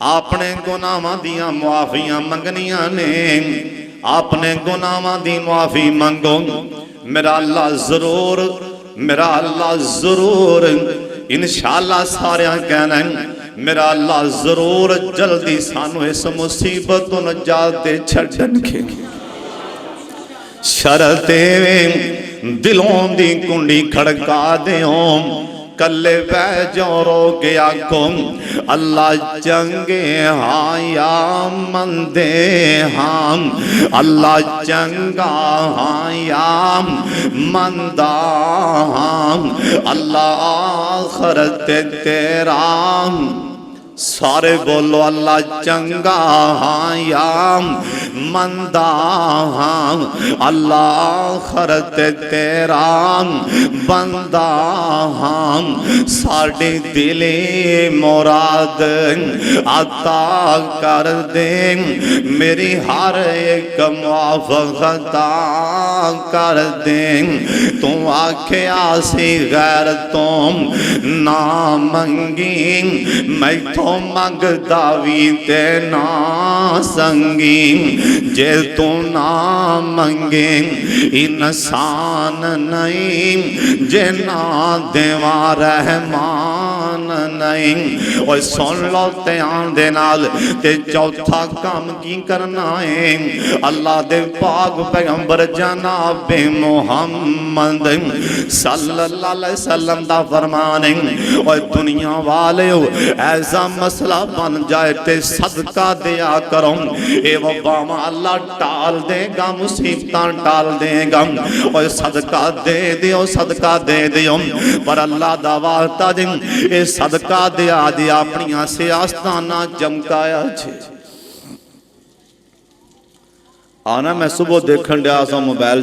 अपने गुनाहां दियां मुआफियां मंगनियां ने, अपने गुनाहां दी मुआफी मंगो। मेरा अल्लाह जरूर, मेरा अल्लाह जरूर इंशाअल्लाह सारियां कहना मेरा अल्लाह जरूर जल्दी सानू इस मुसीबत तो नजात दे छड्डणगे। शरत दिलों दी कुंडी खड़का देओ, कल्ले बह जाओ रो के आखो अल्लाह चंगे हाँ या मंदे हाँ, अल्लाह चंगा हाँ या मंदा हाँ, अल्लाह आखरत तेरा। सारे बोलो अल्लाह चंगा हाँ या मंदा हाँ, अल्लाह आखरत तेरा बंदा हाँ। साड़ी दिले मुराद अता कर दे, मेरी हर एक मुआफ़क़ता कर दे। तू आख्या सी गैर तुम ना मंगी, मैं तो मंगदा भी ते ना संगी। जे तू ना मंगे इंसान नहीं, जे ना देवा रहमान नहीं। और सुन लो ध्यान दे नाल ते चौथा काम की करना है। अल्लाह दे पाक पैगंबर जनाब मुहम्मद सल्लल्लाहु अलैहि वसल्लम दा फरमान है, और दुनिया वाले ऐसा मसला बन जाए ते सदका दिया करो। ए वबावा अल्लाह टाल देगा, मुसीबत टाल देगा। और सदका दे दियो, सदका दे दियो। पर अल्लाह दा वास्ता जी ए सदका दिया दिया अपनी सियासतां ना चमकाया छे। आना मैं सुबह देखन दिया सा मोबाइल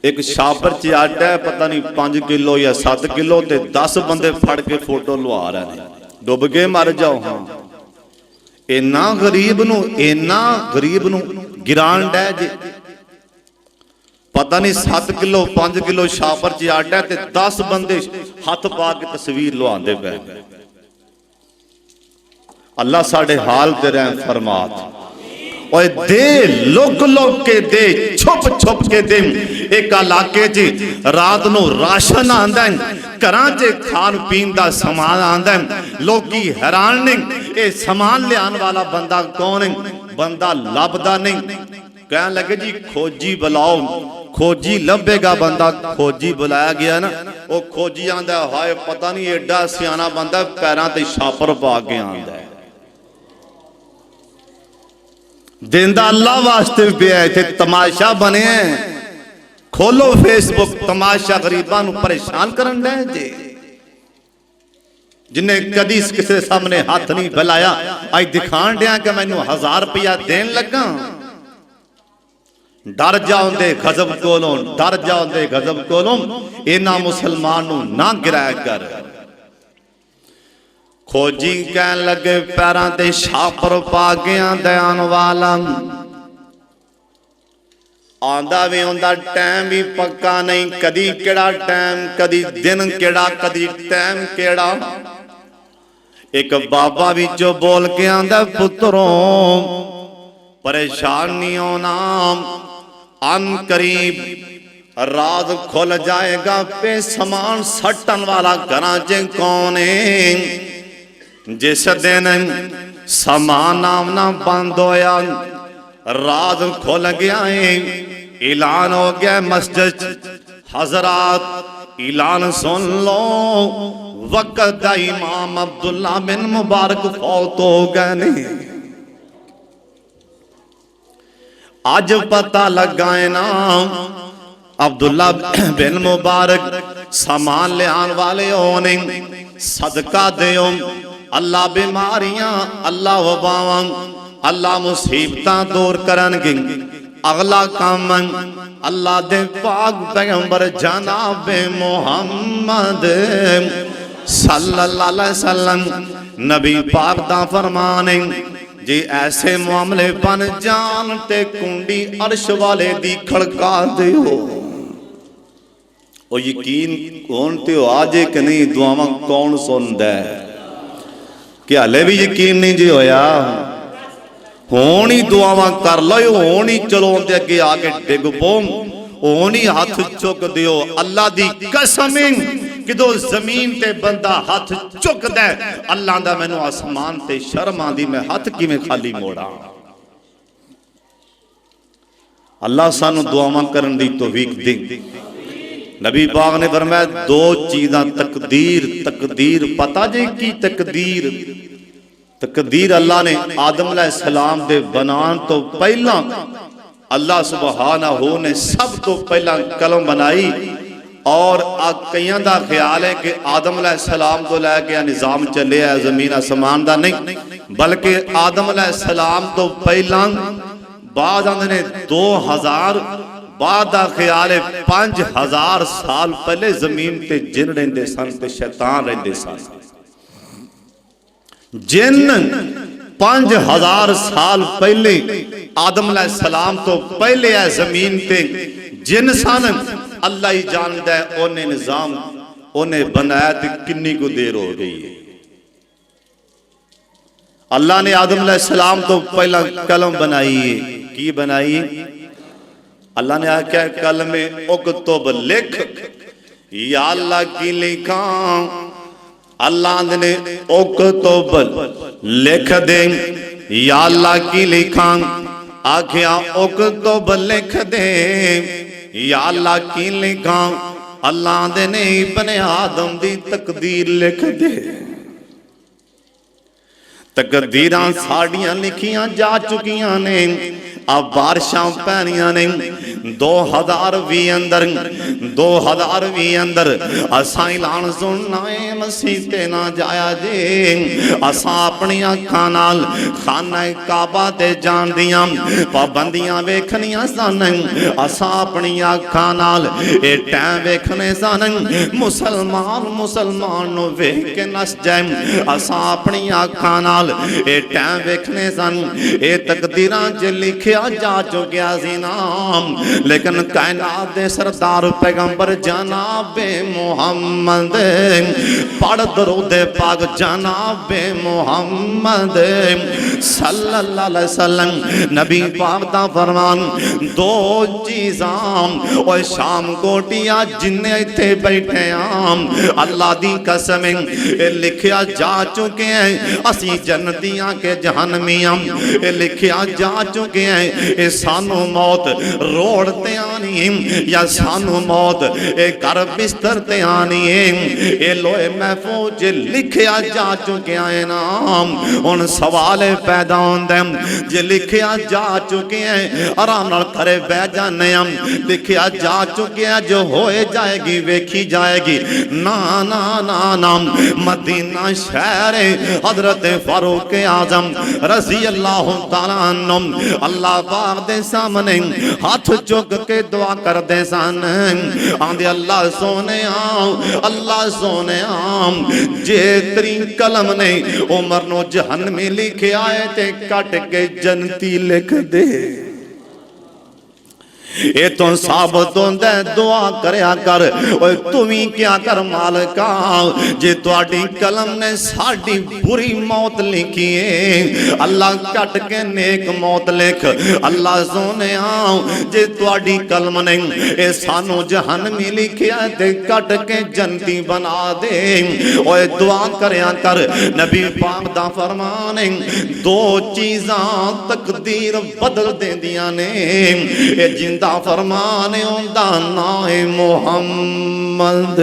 एक शापर च आटा है, पता नहीं 5 किलो या 7 किलो ते 10 बंदे फड़ के फोटो लवा रहे हैं। डुब के मर जाओ। हाँ इना गरीब नू गिरान डै जे, पता नहीं 7 किलो 5 किलो शापर च आटा ते 10 बंदे हथ पा के तस्वीर लवांदे पे। अल्लाह साडे हाल ते रहम फरमात। और दे लुक लुक के दे, छुप छुप के दे। एक इलाके च रात नू राशन आंदा है, घरां च खान पीन दा समान आंदा है। लोकी हैरान ने ये समान लियान वाला बंदा कौन है? बंदा लभदा नहीं। कहन लगे जी खोजी बुलाओ, खोजी लभेगा बंदा। खोजी बुलाया गया ना, वो खोजी आंदा हाय पता नहीं एडा सियाना बंदा पैरां ते छापर पा के आंदा है। देंदा अल्लाह वास्ते पे इत्थे तमाशा बने। खोलो फेसबुक, तमाशा गरीबां नूं परेशान करन दे जे। जिन्हें कदी किसी सामने हाथ नहीं फैलाया, अज दिखाण दिया कि मैनू 1000 रुपया देन लगा। डर जाओ दे गजब कोलों, डर जाओ दे गजब कोलों। इन्हां मुसलमान नूं ना गिराया कर। खोजी कहन लगे पैरां ते छापर पा गया दयान वाला। आंदा भी आंदा टाइम भी पक्का नहीं, कदी केड़ा टाइम, कदी दिन केड़ा, कदी टाइम केड़ा। एक बाबा विचों बोल के आंदा पुत्रों परेशान नहीं होना, अन करीब रात खुल जाएगा। पे समान सट्टन वाला घरां च कौन है? जिस दिन समान आमना बंद होया, रात खुल गया है, ऐलान हो गया मस्जिद हजरात ऐलान सुन लो, वक्त दा इमाम अब्दुल्ला बिन मुबारक फौत हो गए ने। आज पता लगा है ना अब्दुल्ला बिन मुबारक सामान लियान वाले होने। सदका देओ, अल्लाह बीमारियां, अल्लाह वबावां, अल्लाह मुसीबतां दूर करनगे। अगला काम अल्लाह दे पाक पैगंबर जनाब मुहम्मद सल्लल्लाहु अलैहि वसल्लम नबी पाक दा फरमान है, जे ऐसे मामले बन जान ते कुंडी अर्श वाले दी खड़का दिओ। और यकीन कौन ते आज कि नहीं, दुआवां कौन सुनदा है? कि हले भी यकीन नहीं जी होया? हुण ही दुआवां कर लो, हुण ही चलो उनके अगे आके डिग पो, हुण ही हाथ चुक दियो। अल्लाह दी कसम किदो जमीन ते बंदा हाथ चुकदा अल्लाह दा मैनू आसमान ते शर्म आंदी, मैं हाथ किवें खाली मोड़ा। अल्लाह सानू दुआवां करन दी तौफीक दे। नबी पाक ने फरमाया दो चीज़ां तकदीर, तकदीर पता जे की तकदीर? तकदीर अल्लाह ने आदम अलैहिस्सलाम दे बनान तो पहला अल्लाह सुबहानहू ने सब तो पहला कलम बनाई। और कईयां दा ख्याल है कि आदम अलैहिस्सलाम को लैके निज़ाम चले जमीन आसमान दा नहीं, बल्कि आदम अलैहिस्सलाम तो पहला बाद आंदे ने 2000 बाद दा ख्याल है 5000 साल पहले जमीन ते जिन रहिंदे सन ते शैतान रहिंदे सन। जिन 5000 साल पहले आदम अलैहिस्सलाम तो पहले है जमीन ते जिन सन। अल्लाह ही जानदा है उन्हें निजाम उन्हें बनाया ते किन्नी को देर हो गई है। अल्लाह ने आदम अलैहिस्सलाम तो पहला कलम बनाई है। की बनाई? अल्लाह ने आख्या कल में उक्तुब लिख, या अल्लाह की लिखा? अल्लाह ने उक्तुब लिख दे, या अल्लाह की लिखा? आख्या उक्तुब लिख दे, या अल्लाह की लिखा? अल्लाह ने इब्ने आदम दी तकदीर लिख दे। तकदीरां साड़ियां लिखियां जा चुकियां ने, अब बारिशां पैनियां ने 2020 अंदर 2020 अंदर असा ऐलान सुनना है मसीह ते ना जाया जे। असा अपनी अखां नाल खाना काबा ते जान दियां पाबंदियां वेखनियां सन। असा अपनी अखां नाल ए टाइम वेखने सन मुसलमान मुसलमान नु वेख के नस जाए। असा अपनी अखां नाल ए टाइम वेखने सन। ए तकदीरां च लिखिया जा चुकिया सी नाम, लेकिन कायनात दे सरदार पैगंबर जनाबे मुहम्मद पढ़ दरूद पाक जनाबे मुहम्मद सल्लल्लाहु अलैहि वसल्लम। नबी पाक दा फरमान दो चीज़ां और शाम कोटिया जिन्ने इत्थे बैठे आम अल्लाह दी कसम लिखिया जा चुके हैं असी जन्नतियां के जहन्नमियां। लिखिया जा चुके हैं ए सानू मौत रोड ते आनी है या सानू मौत ए घर बिस्तर ते आनी है। ए लोहे महफूज लिखिया जा चुके हैं नाम। हुण सवाल पैदा होंदा जे लिखिया जा चुके हैं आराम नाल घरे बह जाने हम। लिखिया जा चुके हैं जो होए जाएगी वेखी जाएगी। ना ना ना ना मदीना शहर हजरत फारूक आजम रज़ी अल्लाह तआला अन्हु अल्लाह पाक दे सामने हाथ चुक के दुआ करते सन। आंदे अल्लाह सोने अल्लाह सोने जे तेरी कलम ने उमर नो जहन्नमी लिखे आए ते कट के जन्नती लिख दे। ये तो साबित होंदा दुआ करया कर। ओए तू भी क्या कर मालिका जे तुहाडी कलम ने साडी बुरी मौत लिखी है अल्लाह कट के नेक मौत लिख। अल्लाह सोने जे तुहाडी कलम ने ए सानू जहन्नमी लिखिया ते कट के जन्नती बना दे। ओए दुआ करया कर। नबी पाक दा फरमान है दो चीज़ां तकदीर बदल देंदियां ने। ए जिंदा फरमान उनदा नाम है मुहम्मद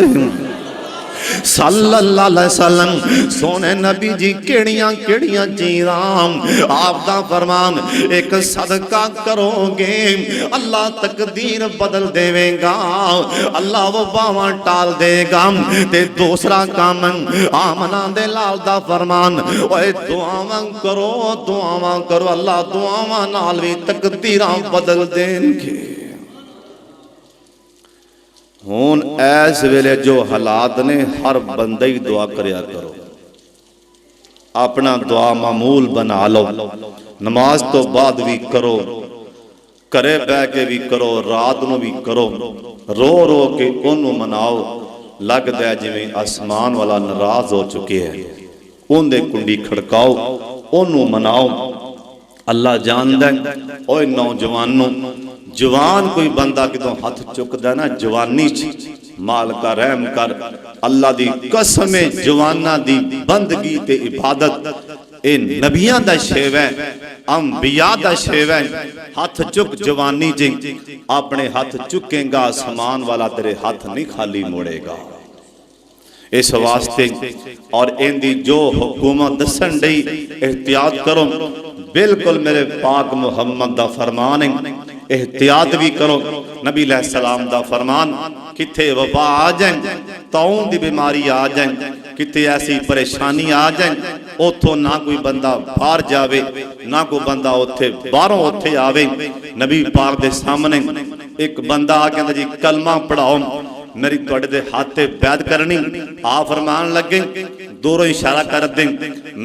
सल्लल्लाहु अलैहि वसल्लम। सोने नबी जी केड़ियां केड़ियां चीज़ां आप दा फरमान एक सदका करोगे अल्लाह तकदीर बदल देवेगा। अल्लाह वो बावां टाल देगा। ते दूसरा काम आमना दे लाल दा फरमान ओए दुआवां करो अल्लाह दुआवां नाल भी तकदीरां बदल देंगे। हुण इस वेले जो हालात ने हर बंदा ही दुआ करया करो। अपना दुआ मामूल बना लो। नमाज तो बाद भी करो, घरे बह के भी करो, रात को भी करो। रो रो के उन्होंने मनाओ। लगता है जिवें आसमान वाला नाराज हो चुके हैं। ਉਹਦੇ ਕੁੰਡੀ ਖੜਕਾਓ, ਉਹਨੂੰ ਮਨਾਓ। अल्लाह जानदा है। ओए नौजवानों, जवान कोई बंदा कितों हथ चुकदा ना जवानी च मालका रहम कर, अल्लाह दी कसम है जवाना दी बंदगी ते इबादत ए नबियां दा शेवा है, अंबिया दा शेवा है। हथ चुक जवानी च, अपने हथ चुकेगा आसमान वाला तेरे हथ नहीं खाली मोड़ेगा। इस वास्ते और इनकी जो हुकूमत दसन दी एहतियात करो। बिल्कुल मेरे पाक मुहम्मद दा फरमान है, एहतियात भी करो। नबी अलैहिस्सलाम दा फरमान, किथे वबा आ जाए, ताउन दी बीमारी आ जाए, किथे ऐसी परेशानी आ जाए, उथों ना कोई बंदा बाहर जावे, ना कोई बंदा उथे बाहरों उथे आवे। नबी पाक दे सामने एक बंदा आ कहंदा जी कलमा पढ़ाओ, मेरी तुहाडे दे हाथ ते बैत करनी। आ फरमान लगे, दूरों इशारा कर दे,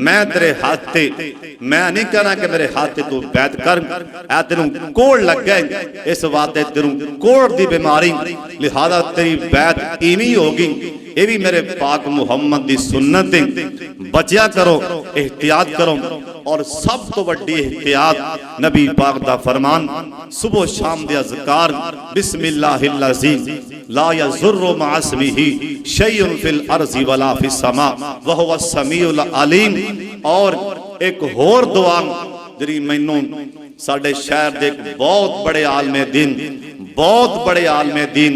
मैं तेरे हाथ ते, मैं नहीं कहना कि मेरे हाथ ते तू बैत कर, ऐ तेनू कोड़ लग गए, इस वास्ते तेनू कोड़ दी बीमारी, लिहाजा तेरी बैत इवें होगी। ये भी मेरे पाक मुहम्मद दी सुन्नत है, बचिया करो, एहतियात करो। और सब तो वड्डी एहतियात नबी पाक दा फरमान, सुबह शाम दे अज़कार, बिस्मिल्लाहिल्लज़ी ला यज़ुर्रु मअस्मिही शैउन फिल अर्ज़ि वला फिस समा व हुवा समीउल अलीम। और एक होर दुआ जिहड़ी मैनू साडे शहर दे एक बहुत बड़े आलमे दीन, बहुत बड़े आलमे दीन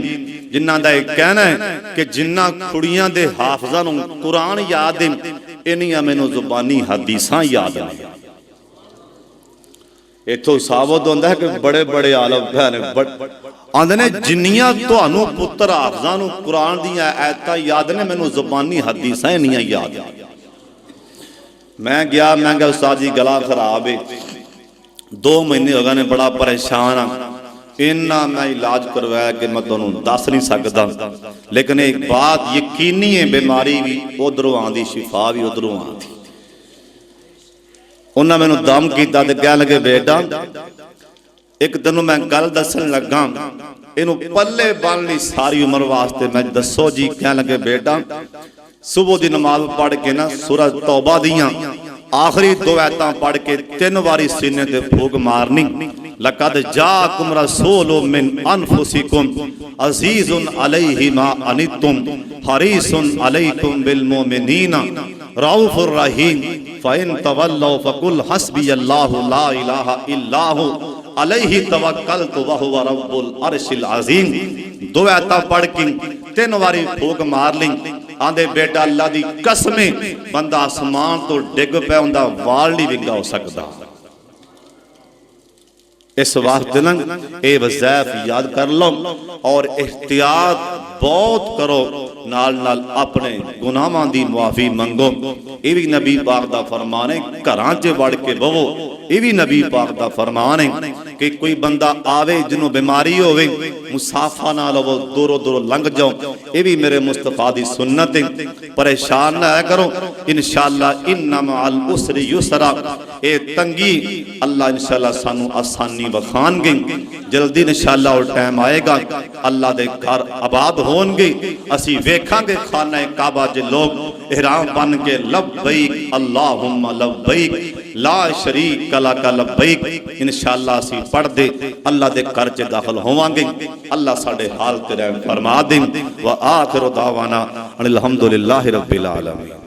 जिन्हां दा यह कहना है कि जिन्ना कुड़ियां दे हाफिज़ां नूं कुरान याद है, इन्नियां मैनू जुबानी हदीसां याद नहीं। इथों साबित होंदा है कि बड़े बड़े आलम आंदे ने जिन्नियां तुहानू पुत्र हाफिज़ां नूं कुरान दीयां आयतां याद ने, मैनू जुबानी हदीसां इन्नियां याद। मैं गया, मैं क्या उस्ताद जी गला खराब है, 2 महीने हो गए ने, बड़ा परेशान हाँ, इन्ना मैं इलाज करवाया कि मैं तुहानू दस नहीं सकता। लेकिन एक बात यकीनी है, बीमारी भी उधरों आंदी, शिफा भी उधरों आंदी। उन्हें मैनू दम किया तो कह लगे, बेटा एक तेनों मैं गल दसन लगा, इनू पल्ले बन ली सारी उम्र वास्ते। मैं दसो जी? कह लगे, बेटा सुबह की नमाज पढ़ के ना सूरह तौबा दियां आखिरी 2 आयतां पढ़ के 3 बारी सीने ते फूक मारनी। लक़द जाअकुम रसूलुम मिन अनफुसिकुम अज़ीज़ुन अलैहि मा अनित्तुम हरीसुन अलैकुम बिल मुमिनीना रऊफुर रहीम फ़इन तवल्लौ फ़कुल हस्बियल्लाहु ला इलाहा इल्ला हु अलैहि तवक्कलतु व हुवा रब्बुल अर्शिल अज़ीम। 2 आयतां पढ़ के 3 बारी फूक मार ली। आंदे बेटा अल्लाह दी कसमें बंदा आसमान तो डिग पे उनका वाल नहीं विंगा हो सकता। इस वास्ते ना ये वज़ैफ याद कर लो और एहतियात बहुत करो, नाल नाल अपने गुनाहां दी मुआफी मंगो। ये भी नबी पाक दा फरमान है, घरां च वड़ के बवो। ये भी नबी पाक दा फरमान है कि कोई बंदा आवे जिन्हों बीमारी होवे, मुसाफा ना लवो, दूरों दूरों लंघ जाओ। ये भी मेरे मुस्तफा दी सुन्नत है। परेशान ना करो, इंशाअल्लाह इन्ना मअल उसरि युसरा। ए तंगी अल्लाह इंशाअल्लाह सानू आसानी बखानगे। जल्दी इंशाअल्लाह वो टाइम आएगा, अल्लाह दे घर आबाद होणगे। असी वेखांगे खाना काबा च लोग इहराम बन के लब्बैक अल्लाहुम्मा लब्बैक ला शरीक लक लब्बैक इंशाअल्लाह असी पढ़ दे अल्लाह दे घर च दाखिल होवांगे। अल्लाह साडे हाल ते रहम फरमा दे। व आखिरु दावाना अनिल हम्दुलिल्लाहि रब्बिल आलमीन।